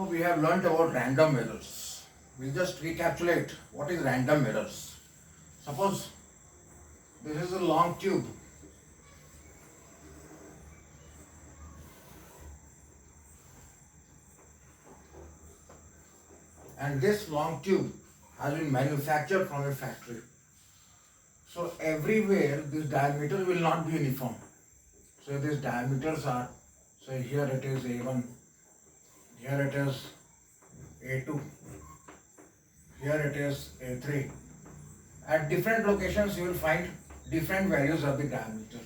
Now we have learnt about random errors. We'll just recapitulate what is random errors. Suppose this is a long tube and this long tube has been manufactured from a factory. So everywhere this diameter will not be uniform. So these diameters are, say here it is A1, here it is A2, here it is A3. At different locations you will find different values of the diameter.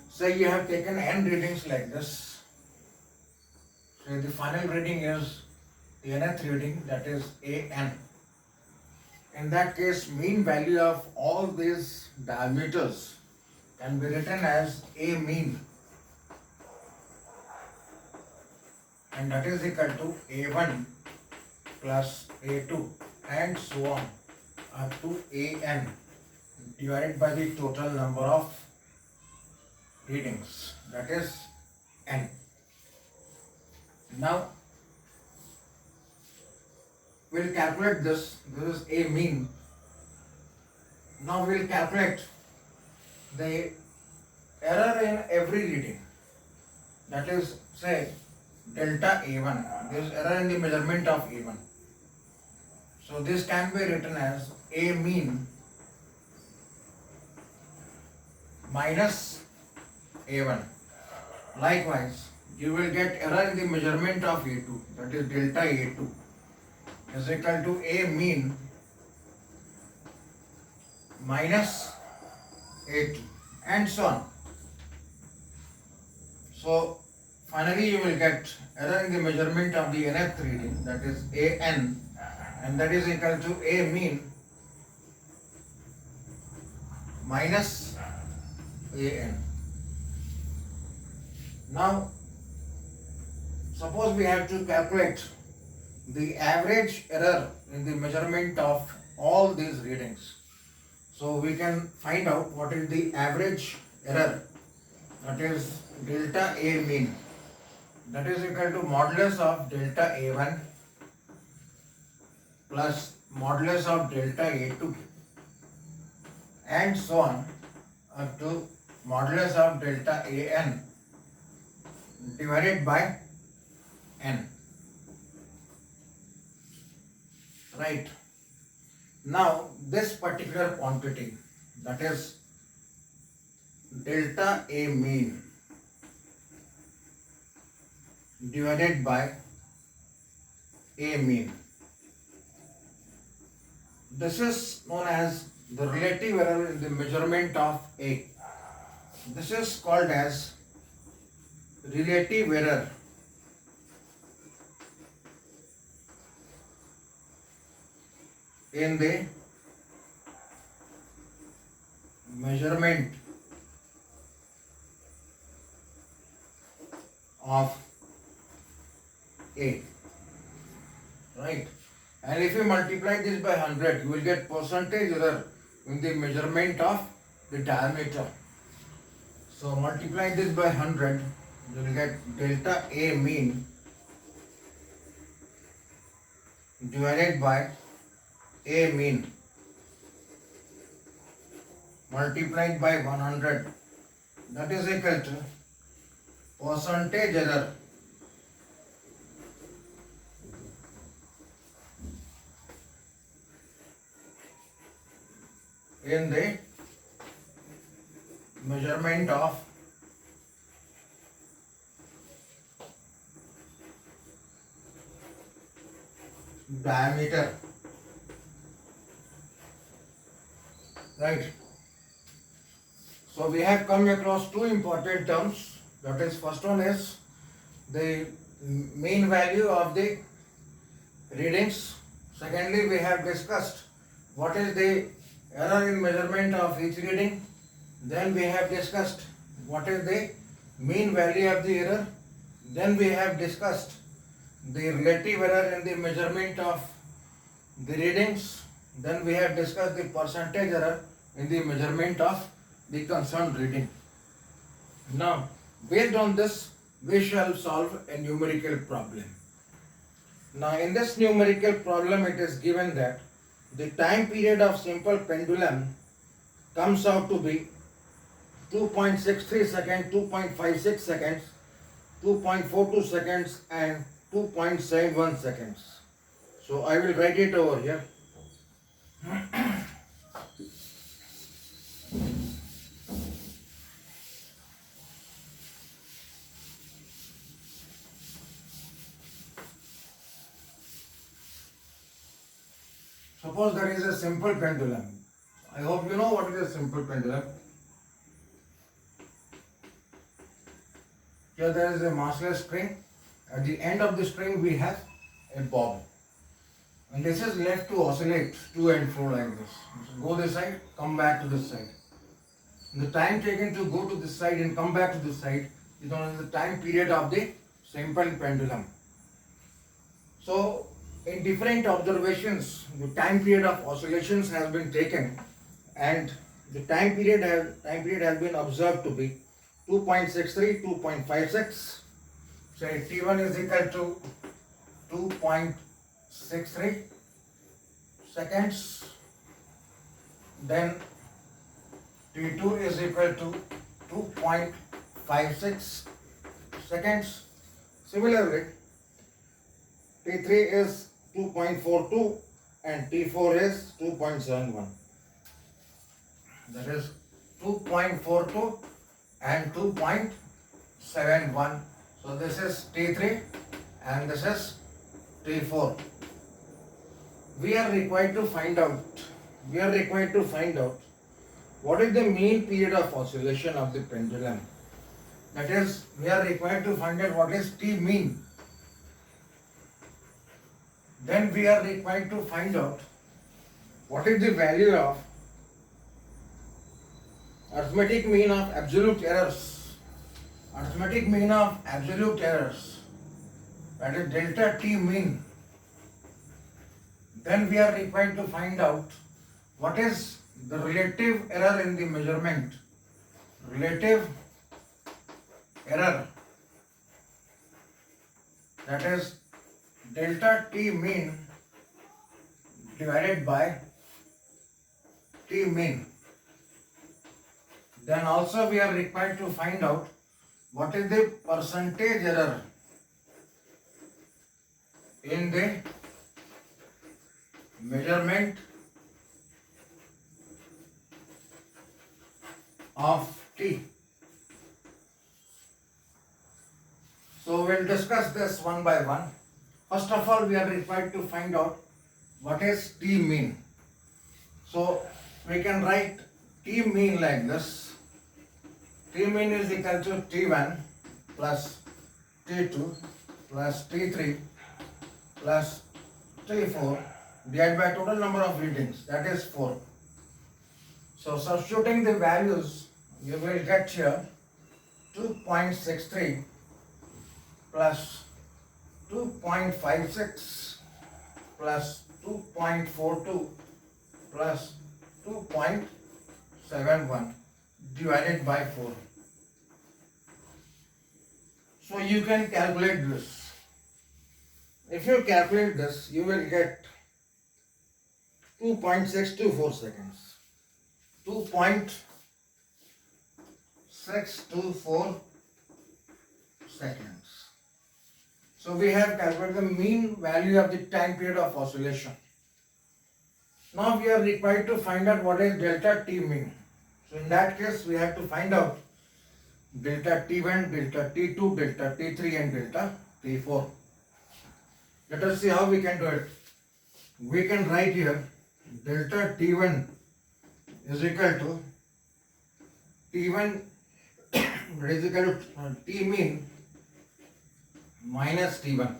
Say you have taken n readings like this. So the final reading is the nth reading, that is an. In that case, mean value of all these diameters can be written as a mean, and that is equal to a1 plus a2 and so on up to an divided by the total number of readings, that is n. Now we'll calculate this. This is a mean. Now we'll calculate the error in every reading. That is, say, delta A1. There is error in the measurement of A1. So this can be written as a mean minus A1. Likewise, you will get error in the measurement of A2. That is delta A2 is equal to a mean minus A2 and so on. So finally you will get error in the measurement of the nth reading, that is an, and that is equal to a mean minus an. Now suppose we have to calculate the average error in the measurement of all these readings. So we can find out what is the average error, that is delta A mean, that is equal to modulus of delta A1 plus modulus of delta A2 and so on up to modulus of delta an divided by n. Right. Now this particular quantity, that is delta A mean divided by A mean, this is known as the relative error in the measurement of A. This is called as relative error in the measurement of A, right? And if you multiply this by 100, you will get percentage error in the measurement of the diameter. So multiply this by 100, you will get delta A mean divided by A mean multiplied by 100, that is equal to percentage error in the measurement of diameter, right? So we have come across two important terms. That is, first one is the mean value of the readings. Secondly, we have discussed what is the error in measurement of each reading. Then we have discussed what is the mean value of the error. Then we have discussed the relative error in the measurement of the readings. Then we have discussed the percentage error in the measurement of the concerned reading. Now, based on this, we shall solve a numerical problem. Now in this numerical problem it is given that the time period of simple pendulum comes out to be 2.63 seconds, 2.56 seconds, 2.42 seconds and 2.71 seconds. So I will write it over here. Suppose there is a simple pendulum. I hope you know what is a simple pendulum. Here there is a massless string. At the end of the string we have a bob. And this is left to oscillate to and fro like this. So go this side, come back to this side. And the time taken to go to this side and come back to this side is known as the time period of the simple pendulum. So in different observations, the time period of oscillations has been taken and the time period has been observed to be 2.63, 2.56. Say T1 is equal to 2.63 seconds. Then T2 is equal to 2.56 seconds. Similarly, T3 is 2.42 and T4 is 2.71. That is 2.42 and 2.71. So this is T3 and this is T4. We are required to find out what is the mean period of oscillation of the pendulum. That is, we are required to find out what is T mean. Then we are required to find out what is the value of arithmetic mean of absolute errors. Arithmetic mean of absolute errors, that is delta T mean. Then we are required to find out what is the relative error in the measurement. Relative error, that is delta T mean divided by T mean. Then also we are required to find out what is the percentage error in the measurement of T. So we'll discuss this one by one. First of all, we are required to find out what is T mean. So we can write T mean like this. T mean is equal to T1 plus T2 plus T3 plus T4 divided by total number of readings, that is 4. So substituting the values, you will get here 2.63 plus 2.56 plus 2.42 plus 2.71 divided by 4. So you can calculate this. If you calculate this, you will get 2.624 seconds. 2.624 seconds. So we have calculated the mean value of the time period of oscillation. Now we are required to find out what is delta T mean. So in that case, we have to find out delta T1, delta T2, delta T3 and delta T4. Let us see how we can do it. We can write here delta T1 is equal to T1 is equal to T mean minus T1.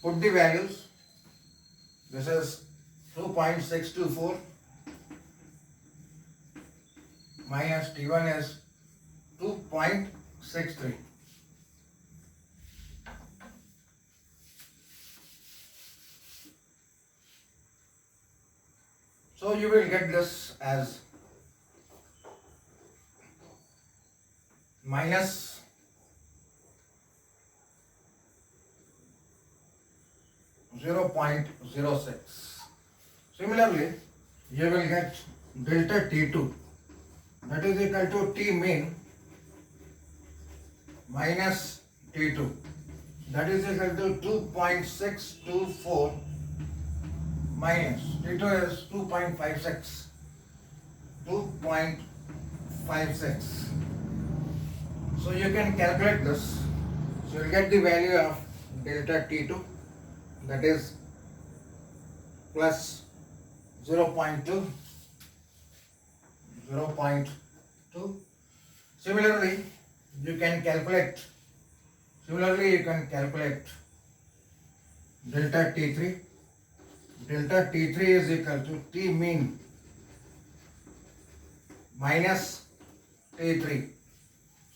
Put the values. This is 2.624 minus T1 is 2.63. So you will get this as minus 2.63 0.06. Similarly, you will get delta T2, that is equal to T mean minus T2, that is equal to 2.624 minus T2 is 2.56. 2.56. So you can calculate this. So you will get the value of delta T2, that is plus 0.2. Similarly, you can calculate delta T3. Delta T3 is equal to T mean minus T3.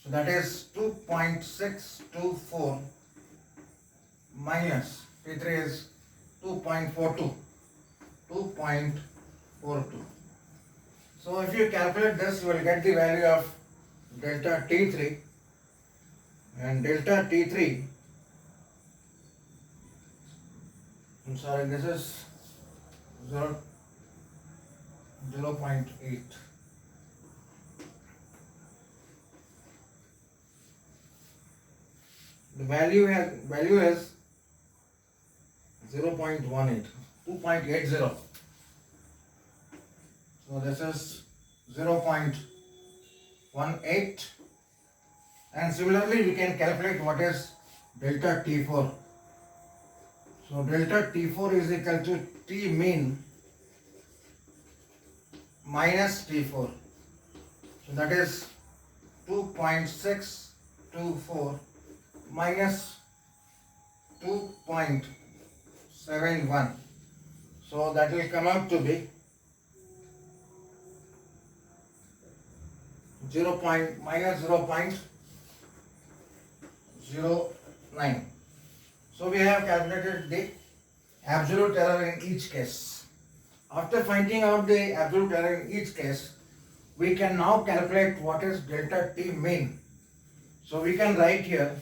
So that is 2.624 minus T3 is 2.42. So if you calculate this, you will get the value of delta T3, and delta T3, this is 0.8. The value is 0.18, 2.80. So this is 0.18, and similarly we can calculate what is delta T4. So delta T4 is equal to T mean minus T4. So that is 2.624 minus 2.71. So that will come out to be minus 0.09. So we have calculated the absolute error in each case. After finding out the absolute error in each case, we can now calculate what is delta T mean. So we can write here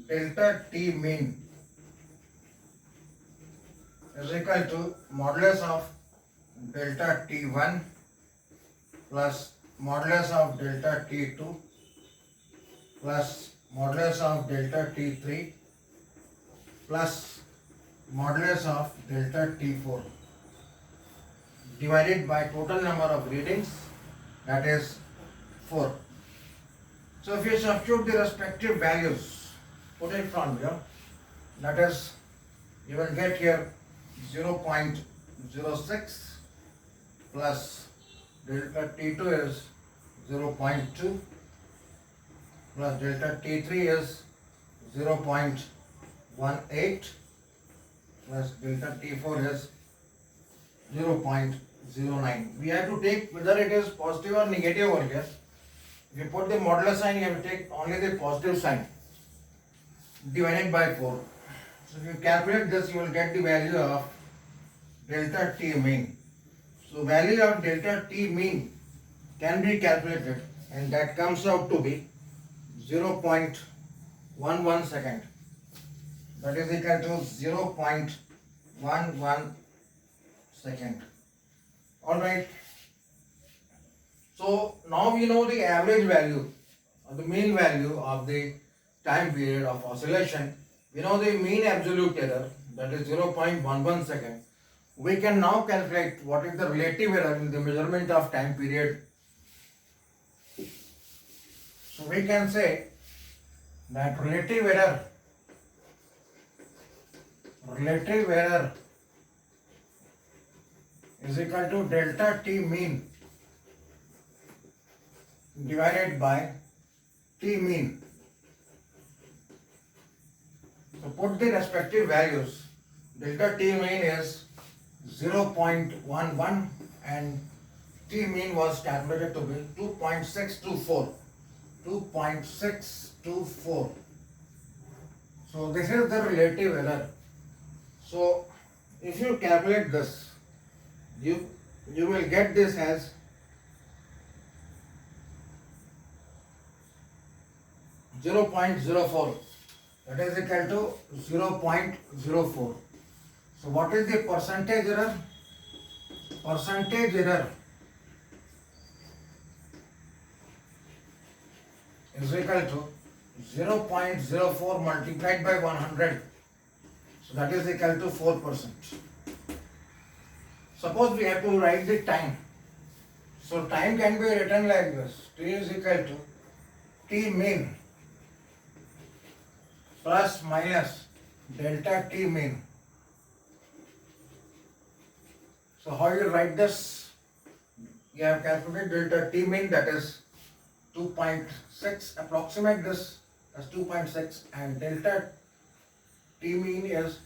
delta T mean is equal to modulus of delta T1 plus modulus of delta T2 plus modulus of delta T3 plus modulus of delta T4 divided by total number of readings, that is 4. So if you substitute the respective values, put it from here, that is, you will get here 0.06 plus delta T2 is 0.2 plus delta T3 is 0.18 plus delta T4 is 0.09. We have to take whether it is positive or negative over here. If you put the modular sign, you have to take only the positive sign divided by 4. So if you calculate this, you will get the value of delta T mean. So value of delta T mean can be calculated, and that comes out to be 0.11 second. That is equal to 0.11 second. Alright. So now we know the average value or the mean value of the time period of oscillation. We know the mean absolute error, that is 0.11 second. We can now calculate what is the relative error in the measurement of time period. So we can say that relative error is equal to delta T mean divided by T mean. So put the respective values. Delta T mean is 0.11 and T mean was calculated to be 2.624. So this is the relative error. So if you calculate this, you will get this as 0.04. That is equal to 0.04. So what is the percentage error? Percentage error is equal to 0.04 multiplied by 100. So that is equal to 4%. Suppose we have to write the time. So time can be written like this. T is equal to T mean plus minus delta T mean. So how you write this? You have calculated delta T mean, that is 2.6. Approximate this as 2.6 and delta T mean is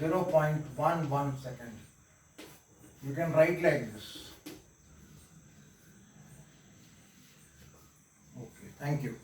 0.11 second. You can write like this. Okay, thank you.